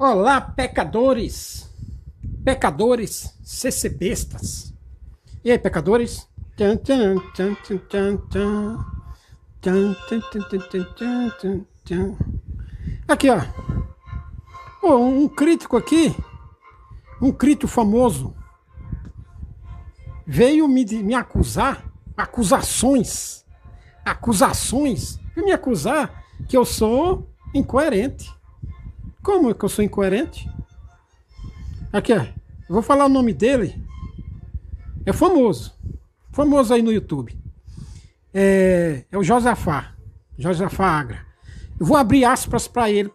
Olá, pecadores, pecadores CCBistas. E aí, pecadores? Tchan, tchan, tchan, tchan, tchan, tchan. Tchan, tchan, tchan, tchan, tchan, tchan, tchan. Aqui, ó. Pô, um crítico aqui, um crítico famoso, veio me acusar, acusações, veio me acusar que eu sou incoerente. Como é que eu sou incoerente? Aqui, ó, eu vou falar o nome dele. É famoso aí no YouTube. É o Josafá Agra. Eu vou abrir aspas para ele,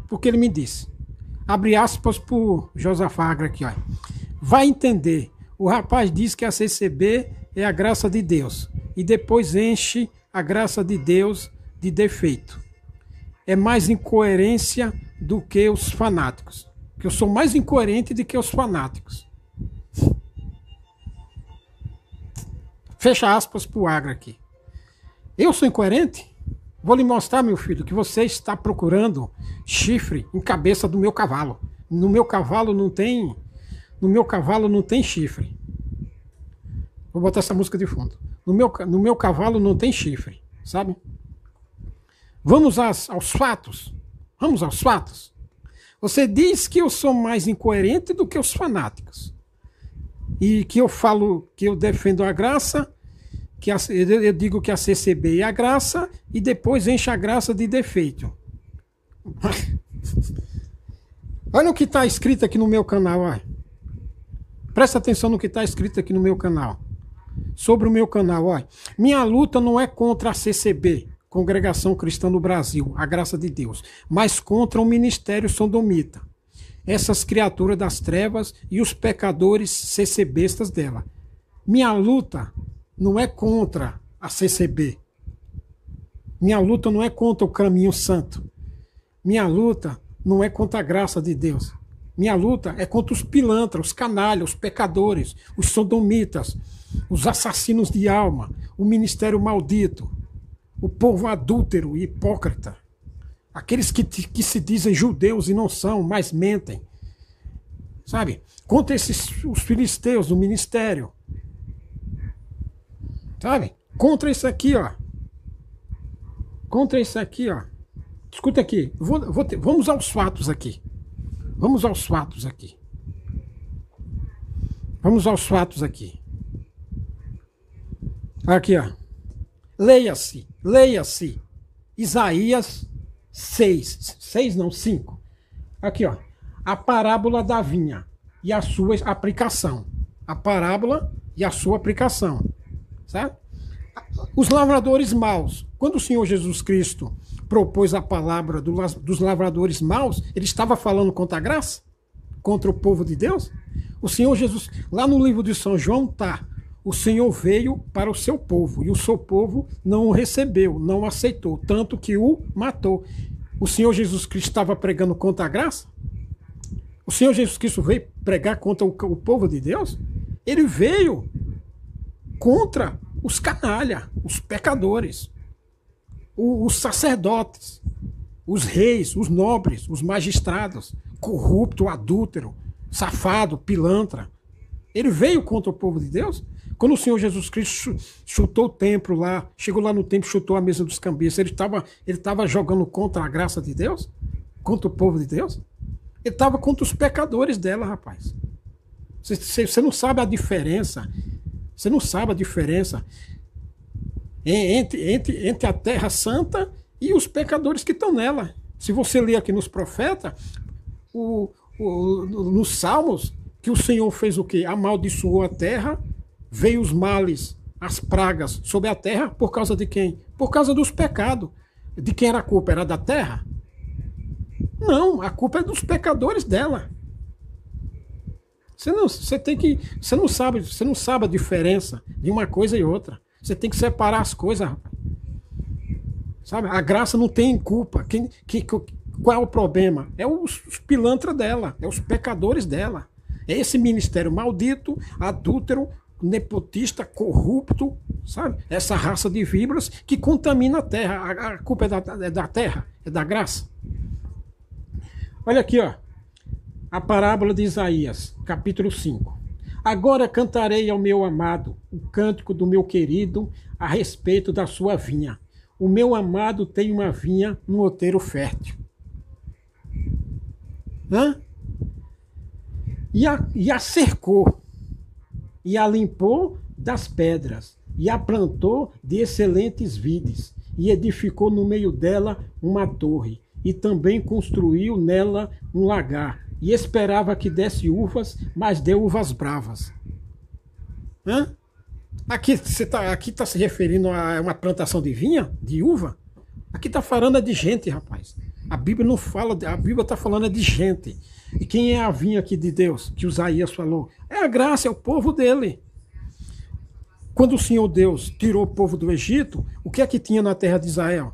porque ele me disse. Abre aspas para o Josafá Agra aqui, ó. Vai entender. O rapaz diz que a CCB é a graça de Deus. E depois enche a graça de Deus de defeito. É mais incoerência do que os fanáticos. Que eu sou mais incoerente do que os fanáticos. Fecha aspas para o Agra aqui. Eu sou incoerente? Vou lhe mostrar, meu filho, que você está procurando chifre em cabeça do meu cavalo. No meu cavalo não tem chifre. Vou botar essa música de fundo. No meu cavalo não tem chifre, sabe? Vamos aos fatos. Vamos aos fatos. Você diz que eu sou mais incoerente do que os fanáticos. E que eu falo que eu defendo a graça, eu digo que a CCB é a graça, e depois enche a graça de defeito. Olha o que está escrito aqui no meu canal. Olha. Presta atenção no que está escrito aqui no meu canal. Sobre o meu canal. Olha. Minha luta não é contra a CCB, Congregação Cristã no Brasil, a graça de Deus, mas contra o ministério sodomita. Essas criaturas das trevas e os pecadores CCBistas dela. Minha luta não é contra a CCB. Minha luta não é contra o caminho santo. Minha luta não é contra a graça de Deus. Minha luta é contra os pilantras, os canalhas, os pecadores, os sodomitas, os assassinos de alma, o ministério maldito, o povo adúltero e hipócrita. Aqueles que se dizem judeus e não são, mas mentem. Sabe? Contra os filisteus do ministério. Sabe? Contra isso aqui, ó. Contra isso aqui, ó. Escuta aqui. Vamos aos fatos aqui. Vamos aos fatos aqui. Vamos aos fatos aqui. Aqui, ó. Leia-se. Isaías 5. Aqui, ó. A parábola da vinha e a sua aplicação. A parábola e a sua aplicação. Certo? Os lavradores maus. Quando o Senhor Jesus Cristo propôs a palavra dos lavradores maus, ele estava falando contra a graça? Contra o povo de Deus? O Senhor Jesus, lá no livro de São João, tá. O Senhor veio para o seu povo, e o seu povo não o recebeu, não o aceitou, tanto que o matou. O Senhor Jesus Cristo estava pregando contra a graça? O Senhor Jesus Cristo veio pregar contra o povo de Deus? Ele veio contra os canalha, os pecadores, os sacerdotes, os reis, os nobres, os magistrados, corrupto, adúltero, safado, pilantra. Ele veio contra o povo de Deus? Quando o Senhor Jesus Cristo chutou o templo lá, chegou lá no templo e chutou a mesa dos cambistas, ele estava jogando contra a graça de Deus? Contra o povo de Deus? Ele estava contra os pecadores dela, rapaz. Você não sabe a diferença. Você não sabe a diferença entre a terra santa e os pecadores que estão nela. Se você ler aqui nos profetas, nos Salmos, que o Senhor fez o quê? Amaldiçoou a terra, veio os males, as pragas sobre a terra, por causa de quem? Por causa dos pecados. De quem era a culpa? Era da terra? Não, a culpa é dos pecadores dela. Você não sabe a diferença de uma coisa e outra. Você tem que separar as coisas, rapaz. Sabe? A graça não tem culpa. Qual é o problema? É os pilantras dela, é os pecadores dela. É esse ministério maldito, adúltero, nepotista, corrupto, sabe? Essa raça de víboras que contamina a terra. A culpa é da terra, é da graça. Olha aqui, ó. A parábola de Isaías, capítulo 5. Agora cantarei ao meu amado o cântico do meu querido a respeito da sua vinha. O meu amado tem uma vinha no outeiro fértil. Hã? E a cercou, e a limpou das pedras, e a plantou de excelentes vides, e edificou no meio dela uma torre, e também construiu nela um lagar, e esperava que desse uvas, mas deu uvas bravas. Hã? Aqui tá se referindo a uma plantação de vinha, de uva? Aqui está falando de gente, rapaz. A Bíblia não fala, a Bíblia está falando de gente. E quem é a vinha aqui de Deus, que Isaías falou? É a graça, é o povo dele. Quando o Senhor Deus tirou o povo do Egito, o que é que tinha na terra de Israel?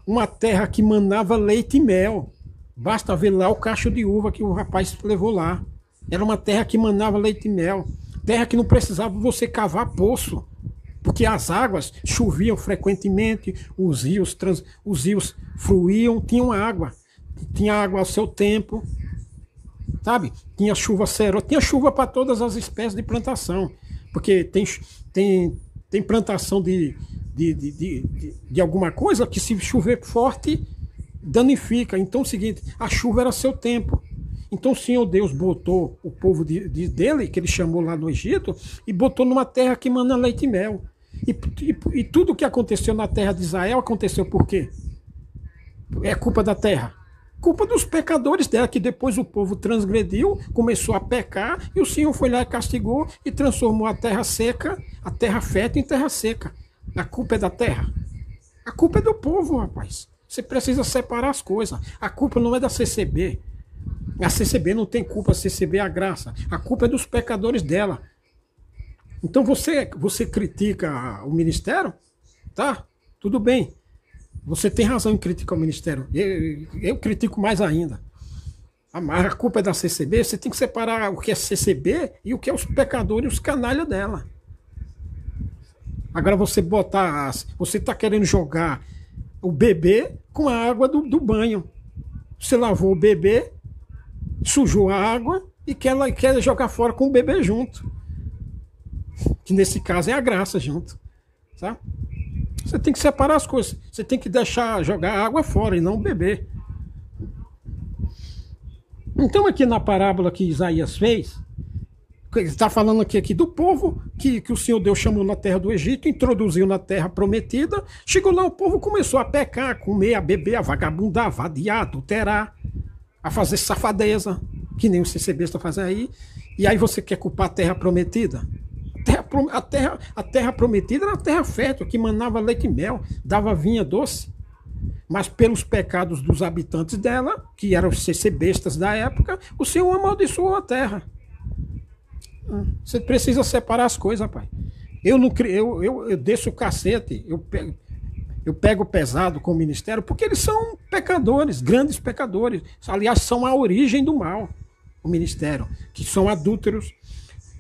Uma terra que manava leite e mel. Basta ver lá o cacho de uva que o rapaz levou lá. Era uma terra que manava leite e mel. Terra que não precisava você cavar poço, porque as águas choviam frequentemente, os rios fluíam, tinham água. Tinha água ao seu tempo, sabe? Tinha chuva serôdia, tinha chuva para todas as espécies de plantação. Porque tem plantação de alguma coisa que, se chover forte, danifica. Então é o seguinte, a chuva era seu tempo. Então o Senhor Deus botou o povo dele, que ele chamou lá no Egito, e botou numa terra que mana leite e mel. E tudo o que aconteceu na terra de Israel aconteceu por quê? É culpa da terra. Culpa dos pecadores dela, que depois o povo transgrediu, começou a pecar, e o Senhor foi lá e castigou e transformou a terra seca, a terra fértil em terra seca. A culpa é da terra. A culpa é do povo, rapaz. Você precisa separar as coisas. A culpa não é da CCB. A CCB não tem culpa, a CCB é a graça. A culpa é dos pecadores dela. Então você critica o ministério, tá? Tudo bem. Você tem razão em criticar o ministério. Eu critico mais ainda. Mas a culpa é da CCB, você tem que separar o que é CCB e o que é os pecadores e os canalhas dela. Agora você está querendo jogar o bebê com a água do banho. Você lavou o bebê, sujou a água e quer jogar fora com o bebê junto. Que nesse caso é a graça junto. Sabe? Você tem que separar as coisas. Você tem que jogar a água fora e não beber. Então aqui na parábola que Isaías fez, ele está falando aqui do povo que o Senhor Deus chamou na terra do Egito, introduziu na terra prometida. Chegou lá, o povo começou a pecar, a comer, a beber, a vagabundar, a vadiar, adulterar, a fazer safadeza, que nem o CCB está fazendo aí. E aí você quer culpar a terra prometida? A terra prometida era a terra fértil, que manava leite e mel, dava vinha doce. Mas pelos pecados dos habitantes dela, que eram os CCBistas da época, o Senhor amaldiçoou a terra. Você precisa separar as coisas, rapaz. Eu desço o cacete, eu pego pesado com o ministério, porque eles são pecadores, grandes pecadores. Aliás, são a origem do mal, o ministério, que são adúlteros,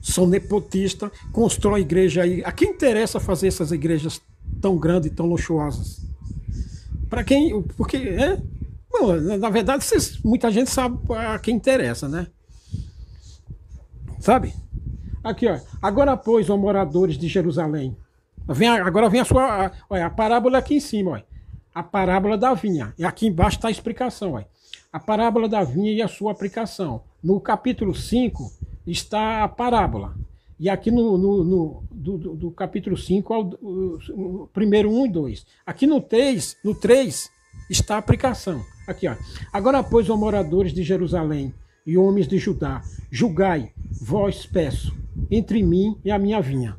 são nepotistas, constroem igreja aí. A quem interessa fazer essas igrejas tão grandes e tão luxuosas? Para quem? Porque, bom, na verdade, muita gente sabe a quem interessa, né? Sabe? Aqui, ó. Agora, pois, ó moradores de Jerusalém. Agora vem olha, a parábola aqui em cima, ó. A parábola da vinha. E aqui embaixo está a explicação, ó. A parábola da vinha e a sua aplicação. No capítulo 5 está a parábola. E aqui do capítulo 5 o primeiro 1 e 2. Aqui no 3 está a aplicação. Aqui, ó. Agora, pois, ó moradores de Jerusalém e homens de Judá, julgai, vós peço, entre mim e a minha vinha.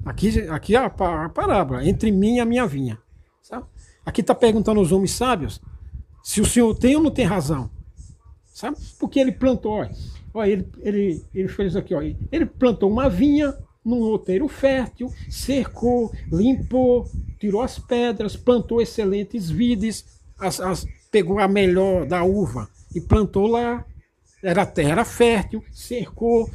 Aqui é a parábola, entre mim e a minha vinha. Sabe? Aqui está perguntando aos homens sábios se o Senhor tem ou não tem razão. Sabe? Porque ele plantou, olha, ele fez aqui, ó, ele plantou uma vinha num outeiro fértil, cercou, limpou, tirou as pedras, plantou excelentes vides, pegou a melhor da uva e plantou lá. A terra era fértil, cercou,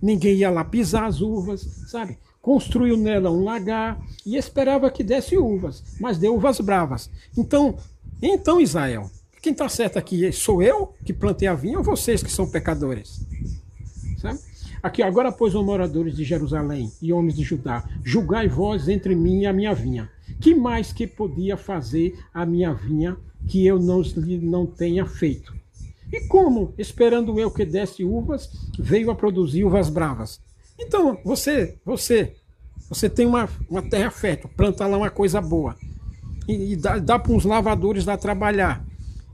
ninguém ia lá pisar as uvas, sabe? Construiu nela um lagar e esperava que desse uvas, mas deu uvas bravas. Então Israel, Quem está certo aqui sou eu que plantei a vinha ou vocês que são pecadores? Sabe? Aqui, agora, pois, os moradores de Jerusalém e homens de Judá, julgai vós entre mim e a minha vinha. Que mais que podia fazer a minha vinha que eu não tenha feito? E como, esperando eu que desse uvas, veio a produzir uvas bravas? Então, você tem uma terra fértil, planta lá uma coisa boa, e dá para uns lavadores lá trabalhar.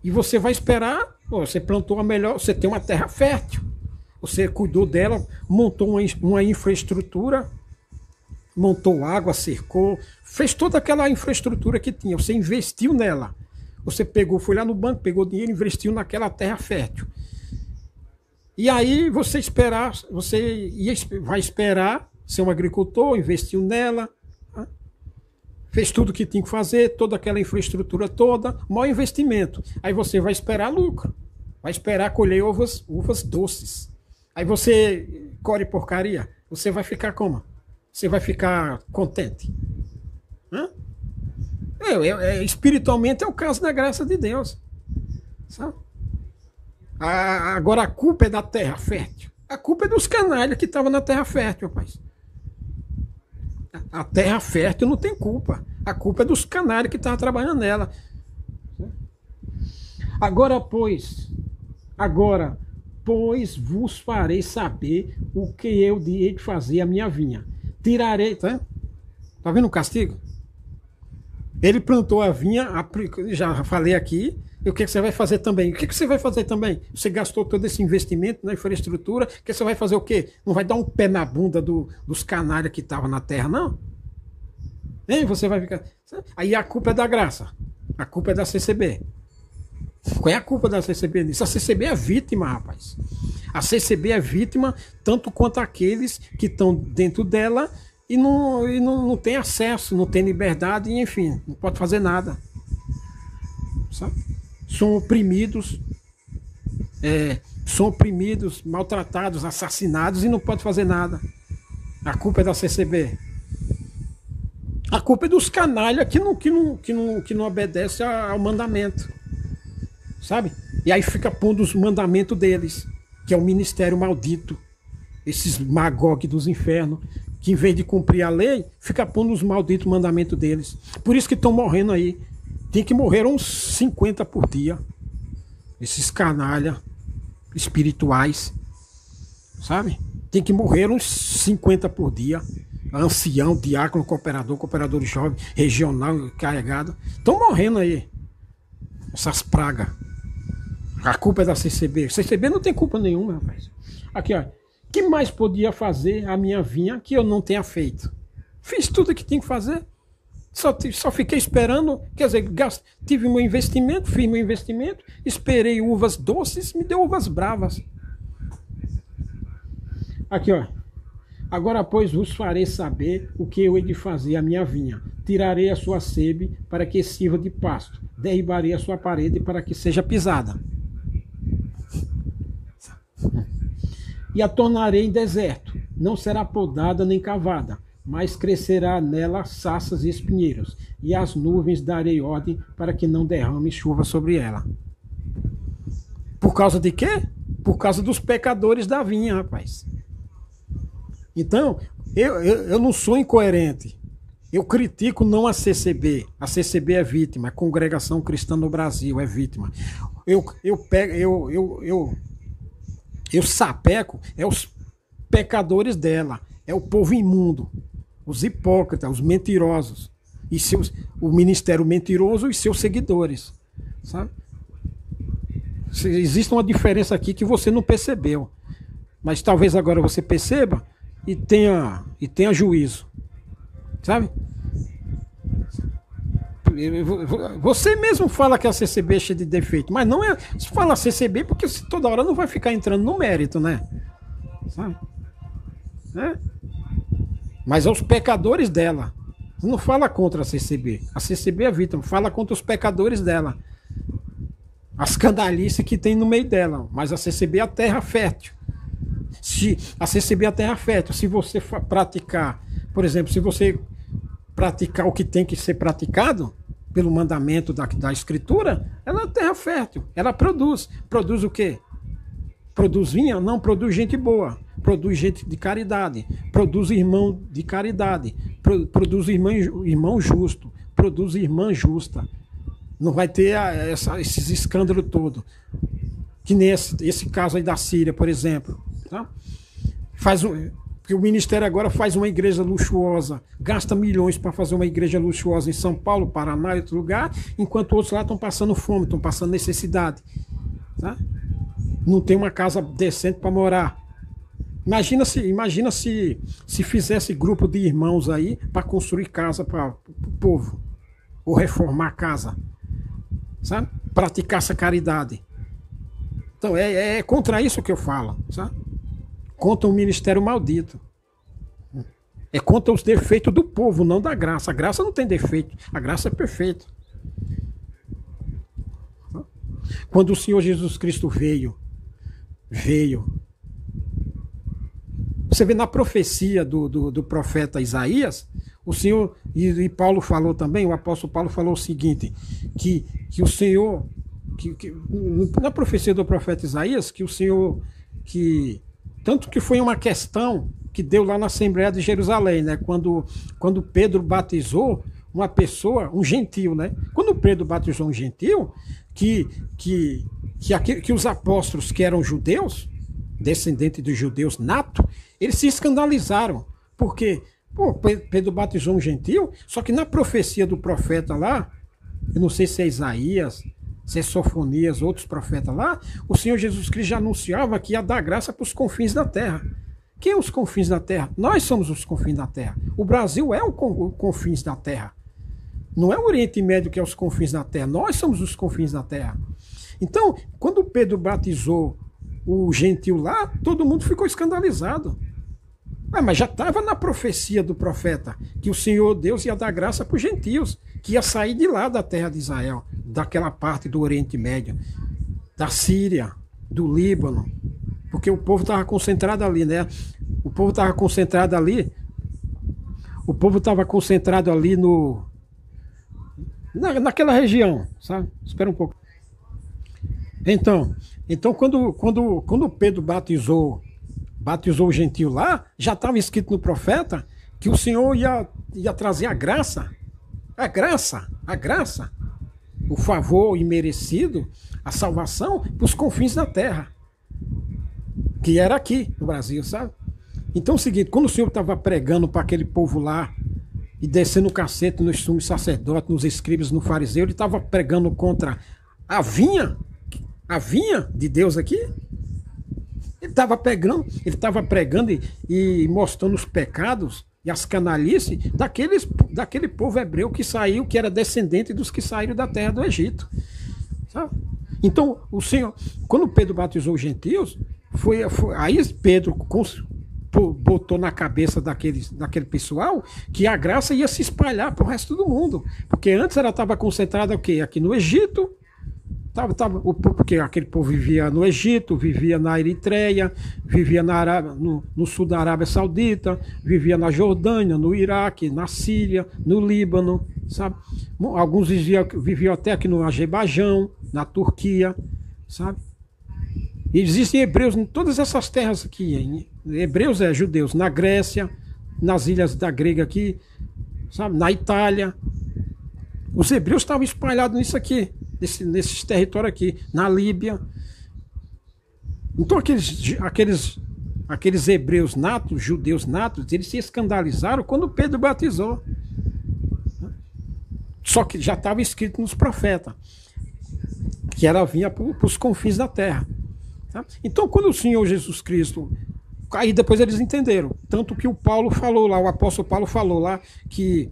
E você vai esperar, você plantou a melhor, você tem uma terra fértil. Você cuidou dela, montou uma infraestrutura, montou água, cercou, fez toda aquela infraestrutura que tinha. Você investiu nela. Você pegou, foi lá no banco, pegou dinheiro, investiu naquela terra fértil. E aí você vai esperar ser um agricultor, investiu nela, fez tudo o que tinha que fazer, toda aquela infraestrutura toda, maior investimento. Aí você vai esperar lucro, vai esperar colher uvas doces. Aí você colhe porcaria, você vai ficar como? Você vai ficar contente? Espiritualmente é o caso da graça de Deus. Sabe? Agora a culpa é da terra fértil. A culpa é dos canalhas que estavam na terra fértil, rapaz. A terra fértil não tem culpa. A culpa é dos canalhas que estavam trabalhando nela. Agora, pois, vos farei saber o que eu hei de fazer a minha vinha. Tirarei, tá vendo o castigo? Ele plantou a vinha, já falei aqui, e o que você vai fazer também? O que você vai fazer também? Você gastou todo esse investimento na infraestrutura, que você vai fazer o quê? Não vai dar um pé na bunda dos canalhas que estavam na terra, não? Hein? Você vai ficar... Aí a culpa é da graça, a culpa é da CCB. Qual é a culpa da CCB nisso? A CCB é vítima, rapaz. A CCB é vítima tanto quanto aqueles que estão dentro dela e não tem acesso, não tem liberdade, e, enfim, não pode fazer nada. Sabe? São oprimidos, maltratados, assassinados e não pode fazer nada. A culpa é da CCB. A culpa é dos canalhas que não obedecem ao mandamento. Sabe? E aí fica pondo os mandamentos deles, que é o ministério maldito, esses Magog dos infernos, que em vez de cumprir a lei, fica pondo os malditos mandamentos deles. Por isso que estão morrendo aí. Tem que morrer uns 50 por dia. Esses canalha espirituais, sabe? Tem que morrer uns 50 por dia. Ancião, diácono, cooperador jovem, regional, carregado. Estão morrendo aí. Essas pragas. A culpa é da CCB. CCB não tem culpa nenhuma, rapaz. Aqui, ó. Que mais podia fazer a minha vinha que eu não tenha feito? Fiz tudo o que tinha que fazer. Só fiquei esperando. Quer dizer, tive meu investimento, fiz meu investimento, esperei uvas doces, me deu uvas bravas. Aqui, ó. Agora, pois, vos farei saber o que eu hei de fazer a minha vinha. Tirarei a sua sebe para que sirva de pasto. Derribarei a sua parede para que seja pisada. E a tornarei em deserto. Não será podada nem cavada, mas crescerá nela saças e espinheiros. E as nuvens darei ordem para que não derrame chuva sobre ela. Por causa de quê? Por causa dos pecadores da vinha, rapaz. Então, eu não sou incoerente. Eu critico não a CCB. A CCB é vítima, a Congregação Cristã no Brasil é vítima. Eu sapeco os pecadores dela, é o povo imundo, os hipócritas, os mentirosos, e o ministério mentiroso e seus seguidores, sabe? Existe uma diferença aqui que você não percebeu, mas talvez agora você perceba e tenha juízo, sabe? Você mesmo fala que a CCB é cheia de defeito, mas não é. Você fala CCB porque toda hora não vai ficar entrando no mérito, né? Sabe? Mas é os pecadores dela. Você não fala contra a CCB. A CCB é vítima, fala contra os pecadores dela. As candalices que tem no meio dela. Mas a CCB é a terra fértil. Se a CCB é a terra fértil, se você praticar, por exemplo, se você praticar o que tem que ser praticado, pelo mandamento da Escritura, ela é terra fértil. Ela produz. Produz o quê? Produz vinha? Não, produz gente boa. Produz gente de caridade. Produz irmão de caridade. Produz irmão justo. Produz irmã justa. Não vai ter esses escândalos todos. Que nem esse caso aí da Síria, por exemplo. Tá? Porque o ministério agora faz uma igreja luxuosa, gasta milhões para fazer uma igreja luxuosa em São Paulo, Paraná e outro lugar, enquanto outros lá estão passando fome, estão passando necessidade. Tá? Não tem uma casa decente para morar. Imagina se fizesse grupo de irmãos aí para construir casa para o povo, ou reformar casa, sabe? Praticar essa caridade. Então é contra isso que eu falo, sabe? Contra o ministério maldito. É contra os defeitos do povo, não da graça. A graça não tem defeito, a graça é perfeita. Quando o Senhor Jesus Cristo veio. Você vê na profecia do profeta Isaías, o Senhor, e Paulo falou também, o apóstolo Paulo falou o seguinte, que o Senhor, na profecia do profeta Isaías, que o Senhor, tanto que foi uma questão que deu lá na Assembleia de Jerusalém, né? Quando Pedro batizou uma pessoa, um gentil, né? Quando Pedro batizou um gentil, que os apóstolos que eram judeus, descendentes de judeus nato, eles se escandalizaram. Porque Pedro batizou um gentil, só que na profecia do profeta lá, eu não sei se é Isaías, se é Sofonias, outros profetas lá, o Senhor Jesus Cristo já anunciava que ia dar graça para os confins da terra. Quem é os confins da terra? Nós somos os confins da terra. O Brasil é o confins da terra. Não é o Oriente Médio que é os confins da terra. Nós somos os confins da terra. Então, quando Pedro batizou o gentil lá, todo mundo ficou escandalizado. Mas já estava na profecia do profeta que o Senhor Deus ia dar graça para os gentios, que ia sair de lá da terra de Israel, daquela parte do Oriente Médio, da Síria, do Líbano, porque o povo estava concentrado ali, né? O povo estava concentrado ali naquela região, sabe? Espera um pouco. Então quando Pedro batizou o gentil lá, já estava escrito no profeta que o Senhor ia trazer a graça, o favor imerecido, a salvação para os confins da terra, que era aqui no Brasil, sabe? Então é o seguinte, quando o Senhor estava pregando para aquele povo lá, e descendo o cacete nos sumos sacerdotes, nos escribas, no fariseu, ele estava pregando contra a vinha de Deus aqui. Ele estava pregando e mostrando os pecados e as canalices daquele povo hebreu que saiu, que era descendente dos que saíram da terra do Egito. Sabe? Então, o Senhor, quando Pedro batizou os gentios, aí Pedro botou na cabeça daquele pessoal que a graça ia se espalhar para o resto do mundo. Porque antes ela estava concentrada o quê? Aqui no Egito. Porque aquele povo vivia no Egito, vivia na Eritreia, vivia na Arábia, no sul da Arábia Saudita, vivia na Jordânia, no Iraque, na Síria, no Líbano, sabe? Alguns viviam até aqui no Azerbaijão, na Turquia, sabe? E existem hebreus em todas essas terras aqui. Hein? Hebreus judeus na Grécia, nas ilhas da Grega aqui, sabe? Na Itália. Os hebreus estavam espalhados nisso aqui. Nesses territórios aqui, na Líbia. Então aqueles hebreus natos, judeus natos, eles se escandalizaram quando Pedro batizou. Só que já estava escrito nos profetas que ela vinha para os confins da terra. Tá? Então quando o Senhor Jesus Cristo, aí depois eles entenderam, tanto que o apóstolo Paulo falou lá que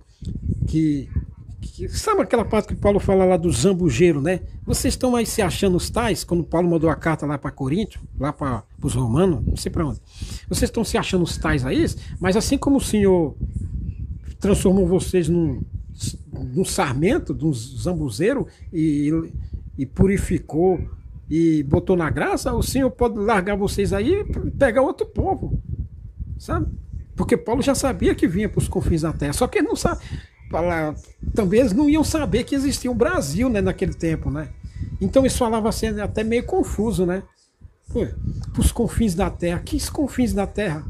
sabe aquela parte que Paulo fala lá do zambujeiro, né? Vocês estão aí se achando os tais, quando Paulo mandou a carta lá para Corinto, lá para os romanos, não sei para onde. Vocês estão se achando os tais aí, mas assim como o Senhor transformou vocês num sarmento, num zambuzeiro e purificou e botou na graça, o Senhor pode largar vocês aí e pegar outro povo, sabe? Porque Paulo já sabia que vinha para os confins da terra, só que ele não sabe. também eles não iam saber que existia um Brasil, né, naquele tempo, né? Então eles falavam assim, até meio confuso, né? Para os confins da Terra. Que confins da Terra?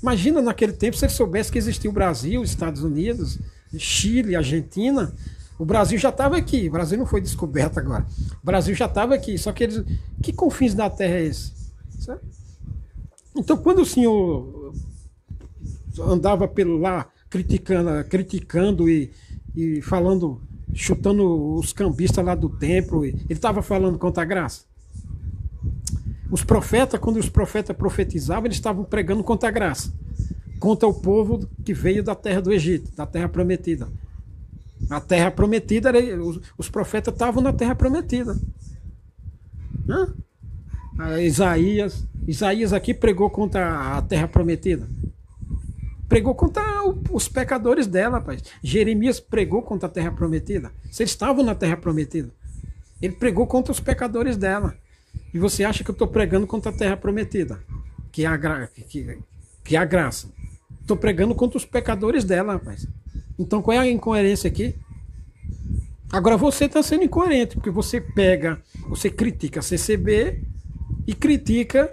Imagina naquele tempo se eles soubessem que existia o Brasil, Estados Unidos, Chile, Argentina. O Brasil já estava aqui. O Brasil não foi descoberto agora. O Brasil já estava aqui. Só que eles. Que confins da Terra é esse? Certo? Então, quando o senhor andava pelo lá criticando e falando, chutando os cambistas lá do templo, ele estava falando contra a graça? Os profetas, quando os profetas profetizavam, eles estavam pregando contra a graça, contra o povo que veio da terra do Egito, da terra prometida. A terra prometida, os profetas estavam na terra prometida. Isaías aqui pregou contra a terra prometida. Pregou contra os pecadores dela, rapaz. Jeremias pregou contra a terra prometida. Vocês estavam na terra prometida. Ele pregou contra os pecadores dela. E você acha que eu estou pregando contra a terra prometida? Que é a graça. Estou pregando contra os pecadores dela, rapaz. Então qual é a incoerência aqui? Agora você está sendo incoerente, porque você critica a CCB e critica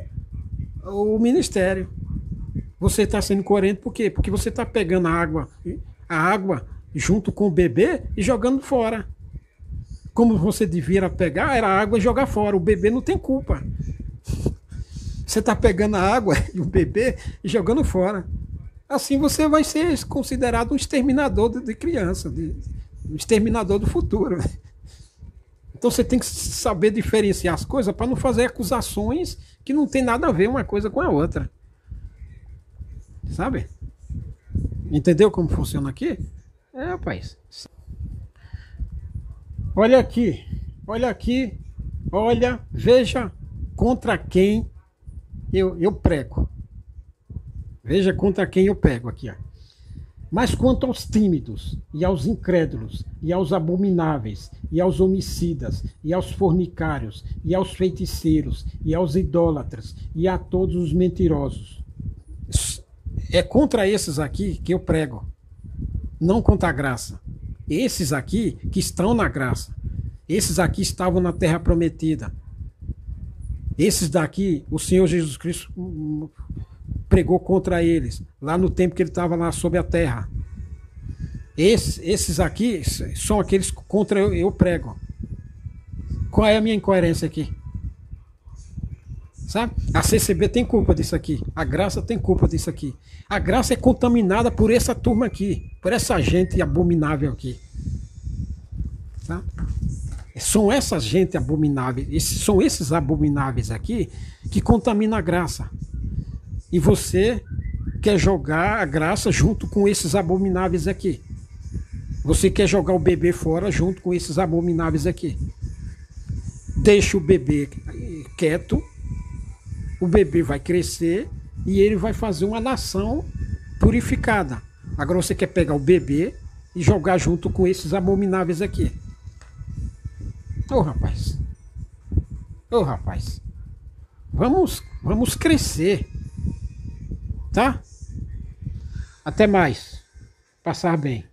o ministério. Você está sendo incoerente por quê? Porque você está pegando a água junto com o bebê e jogando fora. Como você devia pegar, era a água e jogar fora. O bebê não tem culpa. Você está pegando a água e o bebê e jogando fora. Assim você vai ser considerado um exterminador de criança, um exterminador do futuro. Então você tem que saber diferenciar as coisas para não fazer acusações que não tem nada a ver uma coisa com a outra. Sabe? Entendeu como funciona aqui? É, rapaz. Olha aqui, veja contra quem eu prego. Veja contra quem eu pego aqui, ó. Mas quanto aos tímidos, e aos incrédulos, e aos abomináveis, e aos homicidas, e aos fornicários, e aos feiticeiros, e aos idólatras, e a todos os mentirosos. É contra esses aqui que eu prego, não contra a graça. Esses aqui que estão na graça. Esses aqui estavam na terra prometida. Esses daqui, o Senhor Jesus Cristo pregou contra eles, lá no tempo que ele estava lá sobre a terra. Esses aqui são aqueles contra eu prego. Qual é a minha incoerência aqui? Sabe? A CCB tem culpa disso aqui. A graça tem culpa disso aqui. A graça é contaminada por essa turma aqui, por essa gente abominável aqui. Tá? São essas gente abomináveis, são esses abomináveis aqui que contaminam a graça. E você quer jogar a graça junto com esses abomináveis aqui. Você quer jogar o bebê fora junto com esses abomináveis aqui. Deixa o bebê quieto, o bebê vai crescer e ele vai fazer uma nação purificada. Agora você quer pegar o bebê e jogar junto com esses abomináveis aqui. Ô rapaz. Ô rapaz. Vamos crescer. Tá? Até mais. Passar bem.